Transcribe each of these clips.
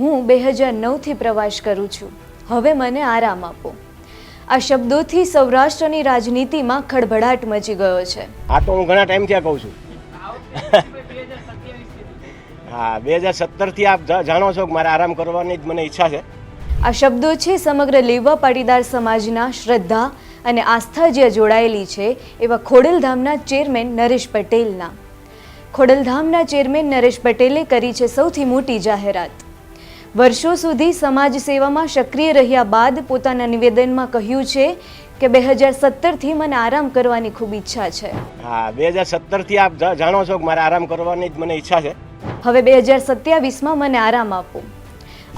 હું 2009થી પ્રવાસ કરું છું, હવે મને આરામ આપો. આ શબ્દોથી સૌરાષ્ટ્રની રાજનીતિમાં ખળભળાટ મચી ગયો છે. આ તો હું ઘણા ટાઈમથી કહું છું. હા, 2017થી આપ જાણો છો કે મારે આરામ કરવાની જ મને ઈચ્છા છે. આ શબ્દો છે સમગ્ર લેવા પાટીદાર સમાજના શ્રદ્ધા અને આસ્થા જ્યાં જોડાયેલી છે એવા ખોડલધામના ચેરમેન નરેશ પટેલના. ખોડલધામના ચેરમેન નરેશ પટેલે કરી છે સૌથી મોટી જાહેરાત. વર્ષો સુધી સમાજ સેવામાં સક્રિય રહ્યા બાદ પોતાના નિવેદનમાં કહ્યું છે કે 2017થી મને આરામ કરવાની ખૂબ ઈચ્છા છે. હા, 2017થી આપ જાણો છો કે મારે આરામ કરવાની જ મને ઈચ્છા છે. હવે 2027માં મને આરામ આપો.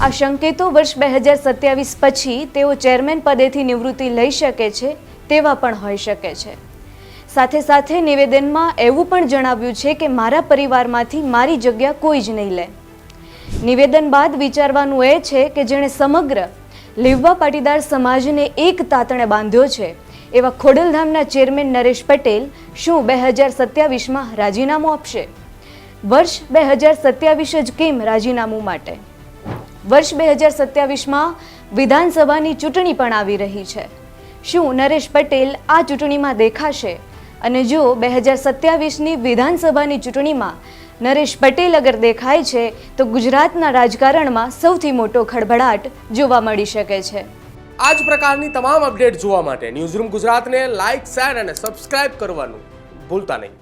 આ સંકેતો વર્ષ 2027 પછી તેઓ ચેરમેન પદેથી નિવૃત્તિ લઈ શકે છે તેવા પણ હોઈ શકે છે. સાથે સાથે નિવેદનમાં એવું પણ જણાવ્યું છે કે મારા પરિવારમાંથી મારી જગ્યા કોઈ જ નહીં લે. નિવેદન બાદ વિચારવાનું એ છે કે જેણે સમગ્ર લેવા પાટીદાર સમાજને એક તાતણે બાંધ્યો છે એવા ખોડલધામના ચેરમેન નરેશ પટેલ શું 2027માં રાજીનામું આપશે? વર્ષ 2027 જ કેમ રાજીનામું માટે? વર્ષ 2027માં વિધાનસભાની ચૂંટણી પણ આવી રહી છે. શું નરેશ પટેલ આ ચૂંટણીમાં દેખાશે? અને જો 2027ની વિધાનસભાની ચૂંટણીમાં નરેશ પટેલ અગર દેખાય છે તો ગુજરાતના રાજકારણમાં સૌથી મોટો ખળભળાટ જોવા મળી શકે છે. આ જ પ્રકારની તમામ અપડેટ જોવા માટે ન્યૂઝરૂમ ગુજરાતને લાઇક, શેર અને સબસ્ક્રાઇબ કરવાનું ભૂલતા નહીં.